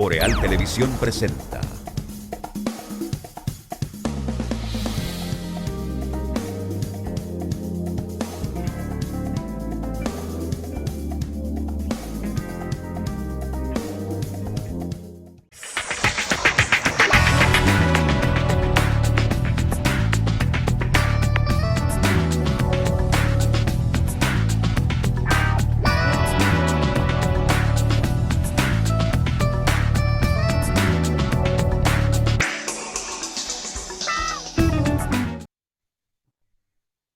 Boreal Televisión presenta.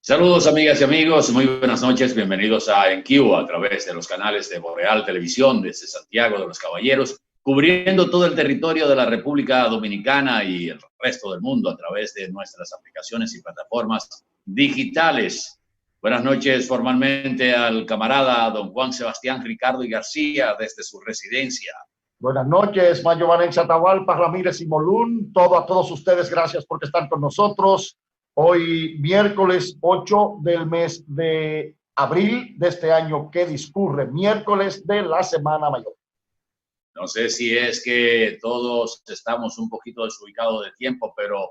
Saludos amigas y amigos, muy buenas noches, bienvenidos a EnQ a través de los canales de Boreal Televisión desde Santiago de los Caballeros, cubriendo todo el territorio de la República Dominicana y el resto del mundo a través de nuestras aplicaciones y plataformas digitales. Buenas noches formalmente al camarada don Juan Sebastián Ricardo y García desde su residencia. Buenas noches, Mayo Valencia Atahualpa, Ramírez y Molún, a todos ustedes, gracias por estar con nosotros. Hoy, miércoles 8 del mes de abril de este año que discurre, miércoles de la Semana Mayor. No sé si es que todos estamos un poquito desubicados de tiempo, pero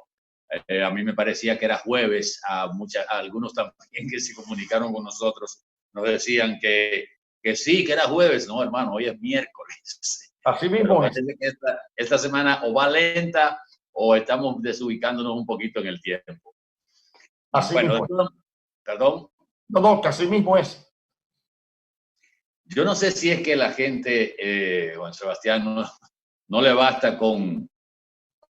a mí me parecía que era jueves. A algunos también que se comunicaron con nosotros nos decían que sí, que era jueves. No, hermano, hoy es miércoles. Así mismo es. Parece que esta semana o va lenta o estamos desubicándonos un poquito en el tiempo. Así bueno, mismo. Perdón. No, que así mismo es. Yo no sé si es que la gente, Juan Sebastián, no le basta con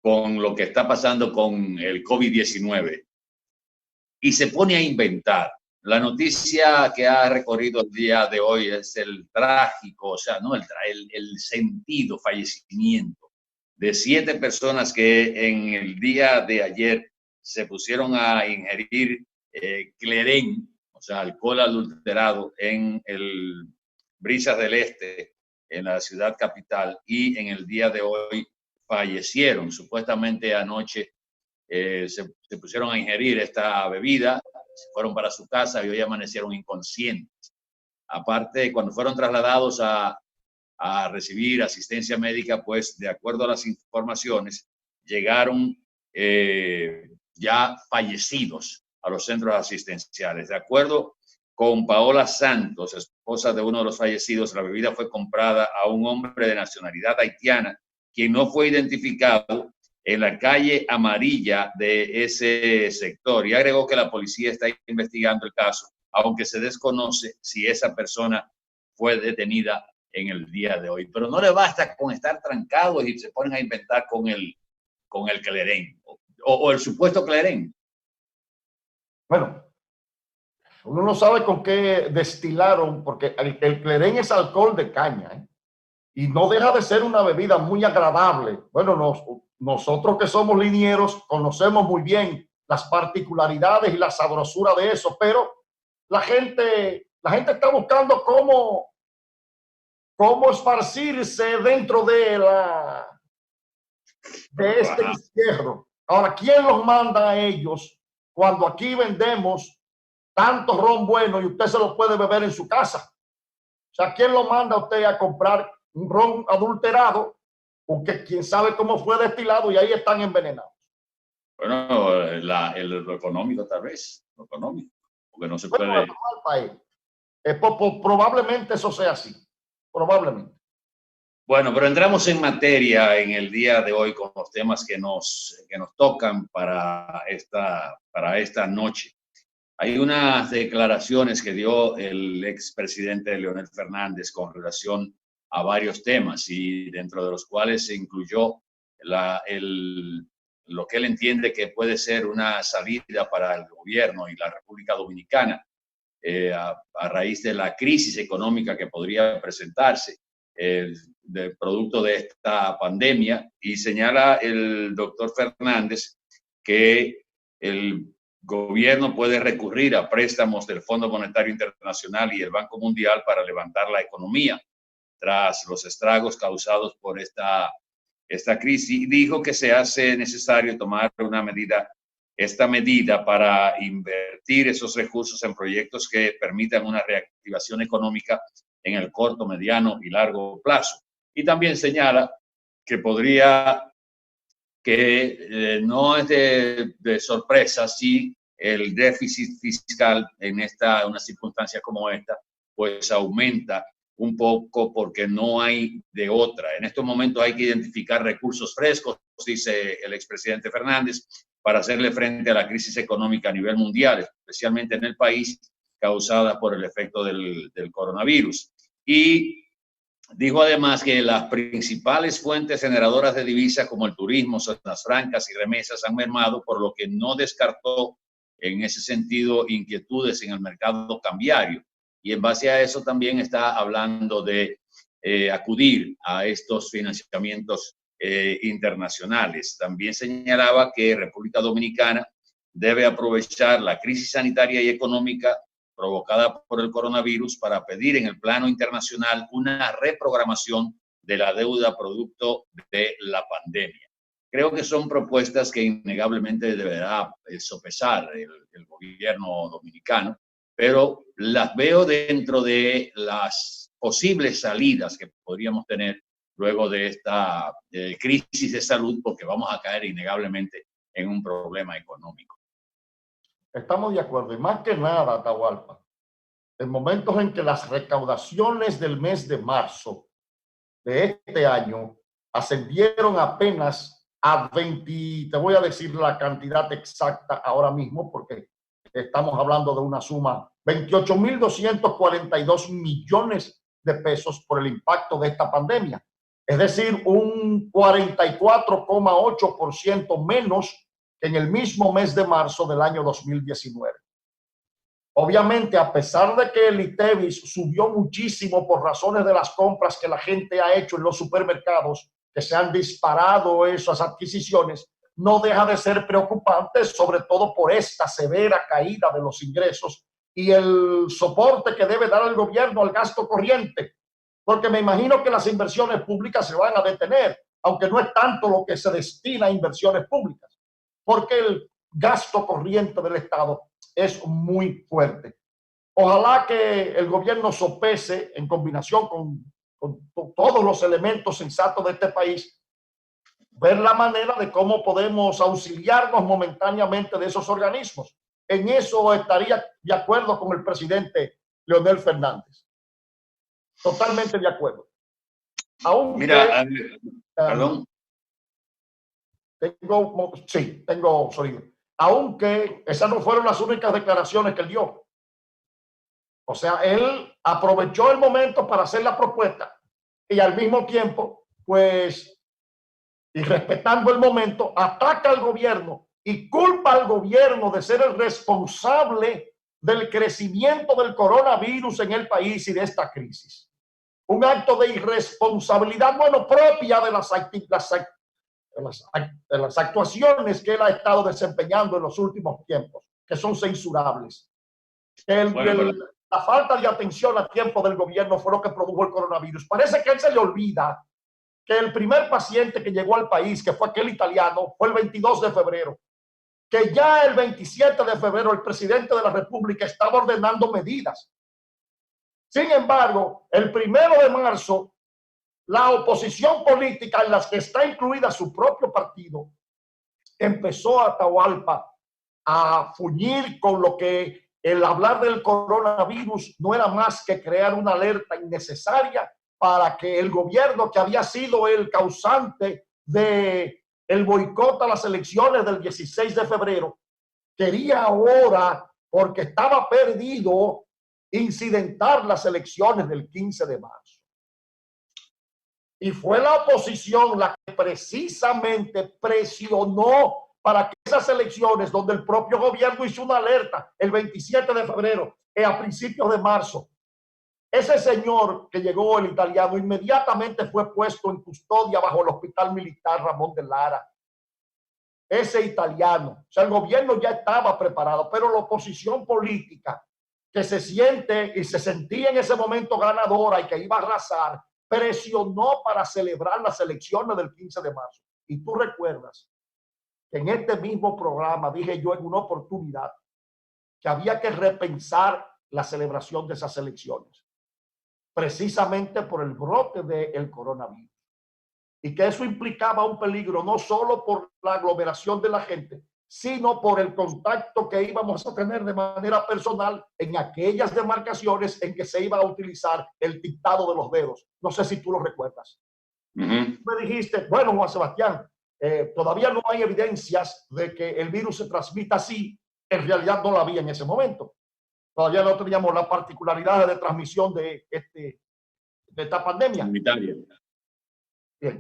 lo que está pasando con el COVID-19 y se pone a inventar. La noticia que ha recorrido el día de hoy es el trágico, o sea, no el sentido fallecimiento de 7 personas que en el día de ayer se pusieron a ingerir clerén, o sea, alcohol adulterado en el Brisas del Este, en la ciudad capital, y en el día de hoy fallecieron. Supuestamente anoche se pusieron a ingerir esta bebida, se fueron para su casa y hoy amanecieron inconscientes. Aparte, cuando fueron trasladados a recibir asistencia médica, pues de acuerdo a las informaciones, llegaron ya fallecidos a los centros asistenciales. De acuerdo con Paola Santos, esposa de uno de los fallecidos, la bebida fue comprada a un hombre de nacionalidad haitiana, quien no fue identificado, en la calle Amarilla de ese sector, y agregó que la policía está investigando el caso, aunque se desconoce si esa persona fue detenida en el día de hoy. Pero no le basta con estar trancados y se ponen a inventar con el clerén o el supuesto clerén. Bueno, uno no sabe con qué destilaron, porque el clerén es alcohol de caña, ¿eh? Y no deja de ser una bebida muy agradable. Bueno, nosotros que somos linieros conocemos muy bien las particularidades y la sabrosura de eso, pero la gente está buscando cómo esparcirse dentro de este encierro. Ahora, ¿quién los manda a ellos cuando aquí vendemos tanto ron bueno y usted se lo puede beber en su casa? O sea, ¿quién lo manda a usted a comprar un ron adulterado? Porque quién sabe cómo fue destilado y ahí están envenenados. Bueno, lo económico tal vez, lo económico, porque no se puede. Probablemente eso sea así, probablemente. Bueno, pero entramos en materia en el día de hoy con los temas que nos tocan para esta noche. Hay unas declaraciones que dio el expresidente Leonel Fernández con relación a varios temas y dentro de los cuales se incluyó lo que él entiende que puede ser una salida para el gobierno y la República Dominicana a raíz de la crisis económica que podría presentarse del producto de esta pandemia, y señala el doctor Fernández que el gobierno puede recurrir a préstamos del Fondo Monetario Internacional y el Banco Mundial para levantar la economía tras los estragos causados por esta crisis, y dijo que se hace necesario tomar esta medida para invertir esos recursos en proyectos que permitan una reactivación económica en el corto, mediano y largo plazo. Y también señala que podría, que no es de sorpresa si el déficit fiscal en una circunstancia como esta, pues aumenta un poco porque no hay de otra. En estos momentos hay que identificar recursos frescos, dice el expresidente Fernández, para hacerle frente a la crisis económica a nivel mundial, especialmente en el país, causada por el efecto del coronavirus. Y dijo además que las principales fuentes generadoras de divisas como el turismo, zonas francas y remesas han mermado, por lo que no descartó en ese sentido inquietudes en el mercado cambiario. Y en base a eso también está hablando de acudir a estos financiamientos internacionales. También señalaba que República Dominicana debe aprovechar la crisis sanitaria y económica provocada por el coronavirus para pedir en el plano internacional una reprogramación de la deuda producto de la pandemia. Creo que son propuestas que innegablemente deberá sopesar el gobierno dominicano, pero las veo dentro de las posibles salidas que podríamos tener luego de esta crisis de salud, porque vamos a caer innegablemente en un problema económico. Estamos de acuerdo. Y más que nada, Atahualpa, en momentos en que las recaudaciones del mes de marzo de este año ascendieron apenas a 20, te voy a decir la cantidad exacta ahora mismo porque estamos hablando de una suma, 28.242 millones de pesos por el impacto de esta pandemia. Es decir, un 44,8% menos que en el mismo mes de marzo del año 2019. Obviamente, a pesar de que el ITEVIS subió muchísimo por razones de las compras que la gente ha hecho en los supermercados, que se han disparado esas adquisiciones, no deja de ser preocupante, sobre todo por esta severa caída de los ingresos y el soporte que debe dar el gobierno al gasto corriente, porque me imagino que las inversiones públicas se van a detener, aunque no es tanto lo que se destina a inversiones públicas, porque el gasto corriente del Estado es muy fuerte. Ojalá que el gobierno sopese en combinación con todos los elementos sensatos de este país, ver la manera de cómo podemos auxiliarnos momentáneamente de esos organismos. En eso estaría de acuerdo con el presidente Leonel Fernández. Totalmente de acuerdo. Aunque, mira, perdón. Tengo sonido. Aunque esas no fueron las únicas declaraciones que él dio. O sea, él aprovechó el momento para hacer la propuesta y al mismo tiempo, pues, y respetando el momento, ataca al gobierno y culpa al gobierno de ser el responsable del crecimiento del coronavirus en el país y de esta crisis. Un acto de irresponsabilidad, bueno, propia de las actuaciones que él ha estado desempeñando en los últimos tiempos, que son censurables. La falta de atención a tiempo del gobierno fue lo que produjo el coronavirus. Parece que a él se le olvida que el primer paciente que llegó al país, que fue aquel italiano, fue el 22 de febrero, que ya el 27 de febrero el presidente de la República estaba ordenando medidas. Sin embargo, el 1 de marzo, la oposición política en las que está incluida su propio partido empezó a Atahualpa a fuñir con lo que el hablar del coronavirus no era más que crear una alerta innecesaria para que el gobierno, que había sido el causante de el boicot a las elecciones del 16 de febrero, quería ahora, porque estaba perdido, incidentar las elecciones del 15 de marzo. Y fue la oposición la que precisamente presionó para que esas elecciones, donde el propio gobierno hizo una alerta el 27 de febrero y a principios de marzo, ese señor que llegó, el italiano, inmediatamente fue puesto en custodia bajo el Hospital Militar Ramón de Lara. Ese italiano, o sea, el gobierno ya estaba preparado, pero la oposición política que se siente y se sentía en ese momento ganadora y que iba a arrasar, presionó para celebrar las elecciones del 15 de marzo. Y tú recuerdas que en este mismo programa dije yo en una oportunidad que había que repensar la celebración de esas elecciones, precisamente por el brote del coronavirus. y que eso implicaba un peligro no solo por la aglomeración de la gente, sino por el contacto que íbamos a tener de manera personal en aquellas demarcaciones en que se iba a utilizar el dictado de los dedos. No sé si tú lo recuerdas. Me dijiste, bueno, Juan Sebastián, todavía no hay evidencias de que el virus se transmita así. En realidad no la había en ese momento. Todavía no teníamos la particularidad de transmisión de esta pandemia. Bien,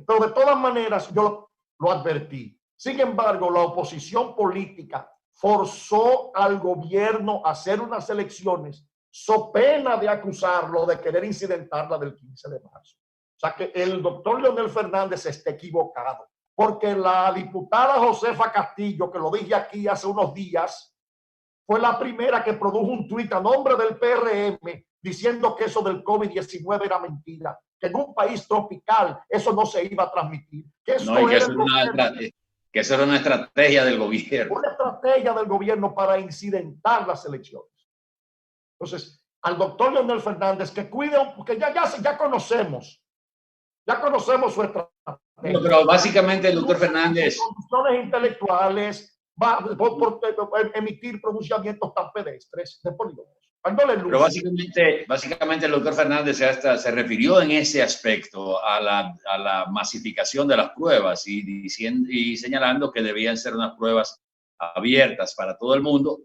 pero de todas maneras yo lo advertí. Sin embargo, la oposición política forzó al gobierno a hacer unas elecciones so pena de acusarlo de querer incidentar la del 15 de marzo. O sea que el doctor Leonel Fernández está equivocado, porque la diputada Josefa Castillo, que lo dije aquí hace unos días, fue la primera que produjo un tuit a nombre del PRM diciendo que eso del COVID-19 era mentira, que en un país tropical eso no se iba a transmitir. Que eso, no, que eso era una estrategia del gobierno. Una estrategia del gobierno para incidentar las elecciones. Entonces, al doctor Leonel Fernández, que cuide, porque ya conocemos su estrategia. No, pero básicamente el doctor Fernández... Condiciones intelectuales, va por emitir pronunciamientos tan pedestres de polígonos. Pero básicamente el doctor Fernández se refirió en ese aspecto a la masificación de las pruebas y señalando que debían ser unas pruebas abiertas para todo el mundo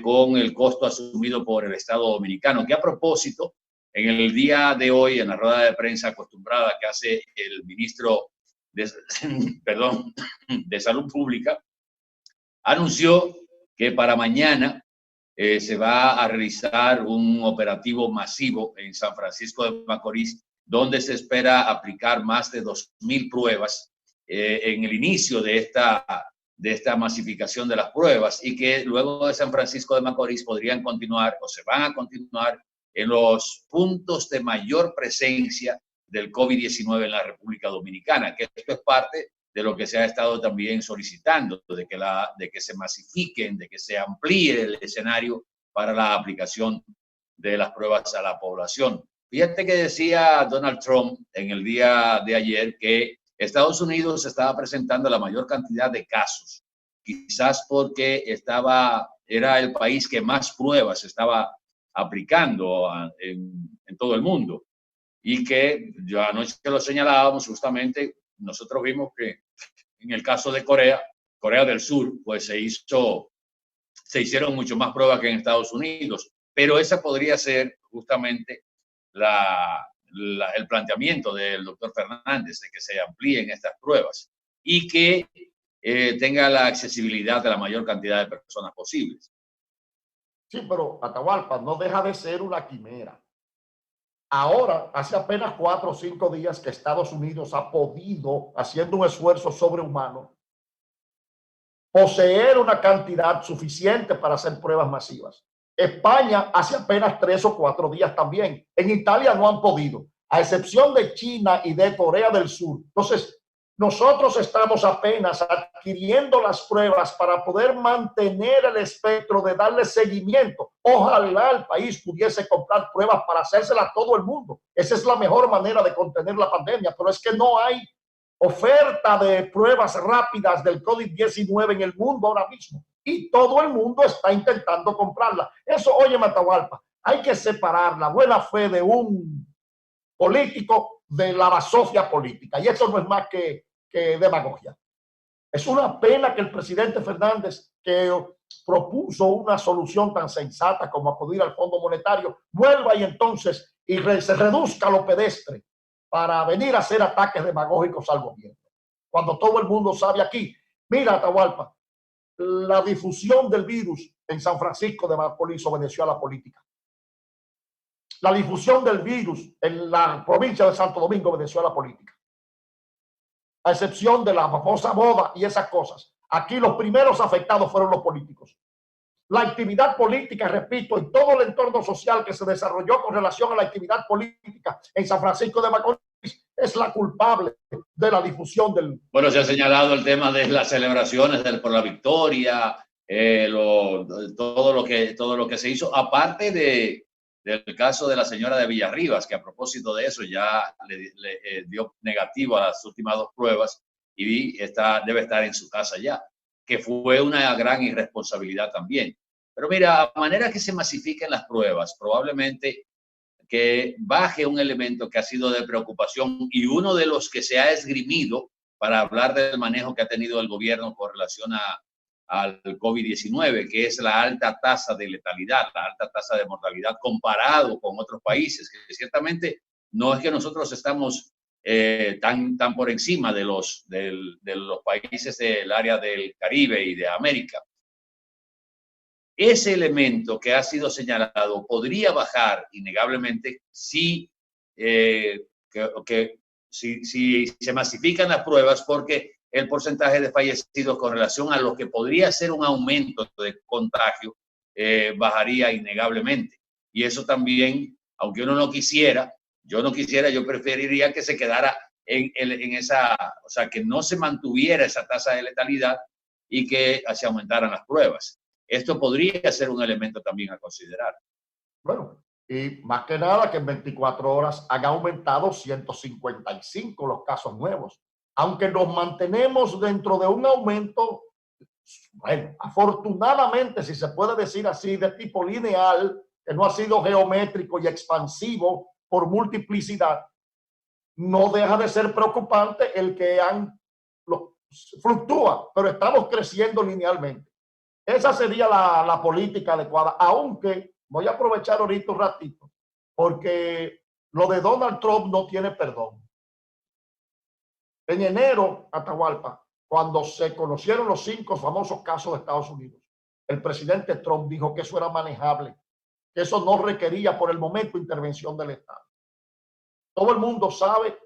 con el costo asumido por el Estado Dominicano, que a propósito, en el día de hoy, en la rueda de prensa acostumbrada que hace el ministro de Salud Pública, anunció que para mañana se va a realizar un operativo masivo en San Francisco de Macorís, donde se espera aplicar más de 2.000 pruebas en el inicio de esta masificación de las pruebas, y que luego de San Francisco de Macorís podrían continuar o se van a continuar en los puntos de mayor presencia del COVID-19 en la República Dominicana, que esto es parte de lo que se ha estado también solicitando, de que se masifiquen, de que se amplíe el escenario para la aplicación de las pruebas a la población. Fíjate que decía Donald Trump en el día de ayer que Estados Unidos estaba presentando la mayor cantidad de casos, quizás porque era el país que más pruebas estaba aplicando en todo el mundo, y que ya anoche que lo señalábamos, justamente nosotros vimos que en el caso de Corea del Sur, pues se hicieron mucho más pruebas que en Estados Unidos, pero esa podría ser justamente el planteamiento del doctor Fernández, de que se amplíen estas pruebas y que tenga la accesibilidad de la mayor cantidad de personas posibles. Sí, pero Atahualpa, no deja de ser una quimera. Ahora, hace apenas 4 o 5 días que Estados Unidos ha podido, haciendo un esfuerzo sobrehumano, poseer una cantidad suficiente para hacer pruebas masivas. España hace apenas 3 o 4 días también. En Italia no han podido, a excepción de China y de Corea del Sur. Entonces, nosotros estamos apenas adquiriendo las pruebas para poder mantener el espectro de darle seguimiento. Ojalá el país pudiese comprar pruebas para hacérselas a todo el mundo. Esa es la mejor manera de contener la pandemia, pero es que no hay oferta de pruebas rápidas del COVID-19 en el mundo ahora mismo. Y todo el mundo está intentando comprarla. Eso, oye, Atahualpa, hay que separar la buena fe de un político de la basofia política. Y eso no es más que demagogia. Es una pena que el presidente Fernández, que propuso una solución tan sensata como acudir al Fondo Monetario, vuelva y entonces se reduzca lo pedestre para venir a hacer ataques demagógicos al gobierno. Cuando todo el mundo sabe aquí, mira, Atahualpa, la difusión del virus en San Francisco de Macorís obedeció a la política. La difusión del virus en la provincia de Santo Domingo obedeció a la política. A excepción de la famosa boda y esas cosas. Aquí los primeros afectados fueron los políticos. La actividad política, repito, y todo el entorno social que se desarrolló con relación a la actividad política en San Francisco de Macorís es la culpable de la difusión del... Bueno, se ha señalado el tema de las celebraciones por la victoria, todo lo que se hizo, aparte del caso de la señora de Villarribas, que a propósito de eso ya le dio negativo a las últimas 2 pruebas y debe estar en su casa ya, que fue una gran irresponsabilidad también. Pero mira, a manera que se masifiquen las pruebas, probablemente que baje un elemento que ha sido de preocupación y uno de los que se ha esgrimido para hablar del manejo que ha tenido el gobierno con relación al COVID-19, que es la alta tasa de letalidad, la alta tasa de mortalidad comparado con otros países, que ciertamente no es que nosotros estamos tan por encima de los países del área del Caribe y de América. Ese elemento que ha sido señalado podría bajar innegablemente si se masifican las pruebas, porque el porcentaje de fallecidos con relación a lo que podría ser un aumento de contagio bajaría innegablemente. Y eso también, aunque uno no quisiera, yo preferiría que se quedara en esa, o sea, que no se mantuviera esa tasa de letalidad y que se aumentaran las pruebas. Esto podría ser un elemento también a considerar. Bueno, y más que nada que en 24 horas han aumentado 155 los casos nuevos. Aunque nos mantenemos dentro de un aumento, bueno, afortunadamente, si se puede decir así, de tipo lineal, que no ha sido geométrico y expansivo por multiplicidad, no deja de ser preocupante el que fluctúa, pero estamos creciendo linealmente. Esa sería la política adecuada, aunque voy a aprovechar ahorita un ratito, porque lo de Donald Trump no tiene perdón. En enero, Atahualpa, cuando se conocieron los 5 famosos casos de Estados Unidos, el presidente Trump dijo que eso era manejable, que eso no requería por el momento intervención del Estado. Todo el mundo sabe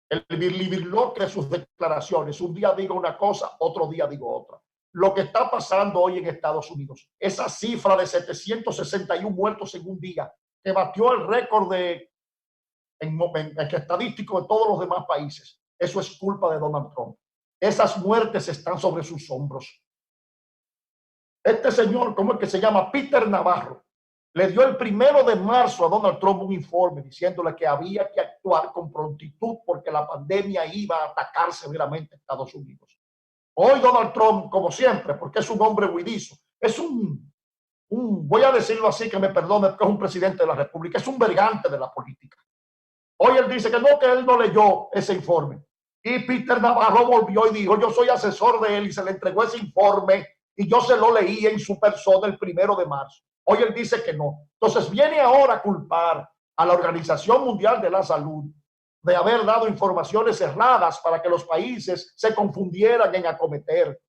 el birlibirloque de sus declaraciones. Un día digo una cosa, otro día digo otra. Lo que está pasando hoy en Estados Unidos, esa cifra de 761 muertos en un día, que batió el récord estadístico de todos los demás países, eso es culpa de Donald Trump. Esas muertes están sobre sus hombros. Este señor, ¿cómo es que se llama? Peter Navarro, le dio el 1 de marzo a Donald Trump un informe diciéndole que había que actuar con prontitud porque la pandemia iba a atacar severamente a Estados Unidos. Hoy Donald Trump, como siempre, porque es un hombre huidizo, es voy a decirlo así, que me perdone, que es un presidente de la República, es un vergante de la política. Hoy él dice que él no leyó ese informe. Y Peter Navarro volvió y dijo, yo soy asesor de él y se le entregó ese informe y yo se lo leí en su persona el 1 de marzo. Hoy él dice que no. Entonces viene ahora a culpar a la Organización Mundial de la Salud de haber dado informaciones erradas para que los países se confundieran en acometer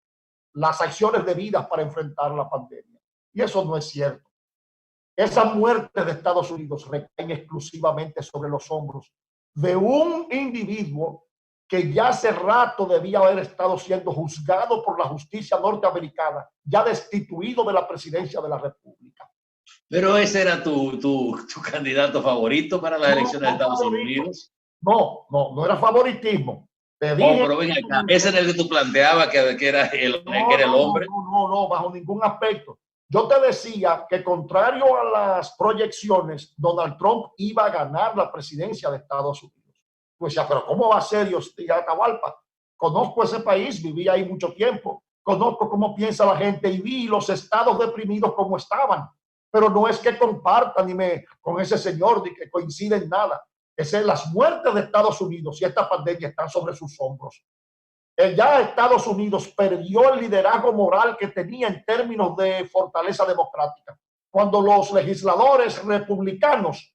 las acciones debidas para enfrentar la pandemia. Y eso no es cierto. Esa muerte de Estados Unidos recae exclusivamente sobre los hombros de un individuo que ya hace rato debía haber estado siendo juzgado por la justicia norteamericana, ya destituido de la presidencia de la República. Pero ese era tu candidato favorito para las elecciones de Estados Unidos. No era favoritismo. Te dije, pero ven acá, ese era el que tú planteabas que era el hombre. No, bajo ningún aspecto. Yo te decía que contrario a las proyecciones, Donald Trump iba a ganar la presidencia de Estados Unidos. Pues ya, pero ¿cómo va a ser, Dios, Atahualpa? Conozco ese país, viví ahí mucho tiempo, conozco cómo piensa la gente y vi los estados deprimidos como estaban. Pero no es que compartan con ese señor ni que coinciden en nada. Es las muertes de Estados Unidos y esta pandemia están sobre sus hombros. Ya Estados Unidos perdió el liderazgo moral que tenía en términos de fortaleza democrática. Cuando los legisladores republicanos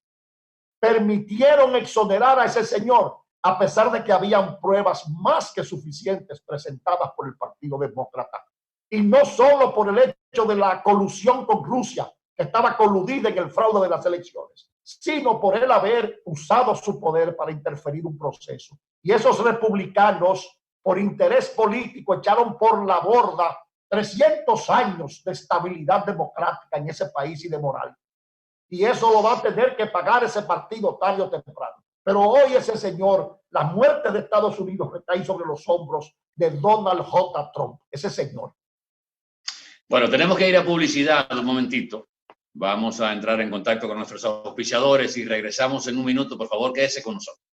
permitieron exonerar a ese señor, a pesar de que habían pruebas más que suficientes presentadas por el Partido Demócrata. Y no solo por el hecho de la colusión con Rusia, que estaba coludida en el fraude de las elecciones, sino por él haber usado su poder para interferir un proceso. Y esos republicanos, por interés político, echaron por la borda 300 años de estabilidad democrática en ese país y de moral. Y eso lo va a tener que pagar ese partido tarde o temprano. Pero hoy ese señor, la muerte de Estados Unidos recae sobre los hombros de Donald J. Trump, ese señor. Bueno, tenemos que ir a publicidad un momentito. Vamos a entrar en contacto con nuestros auspiciadores y regresamos en un minuto. Por favor, quédese con nosotros.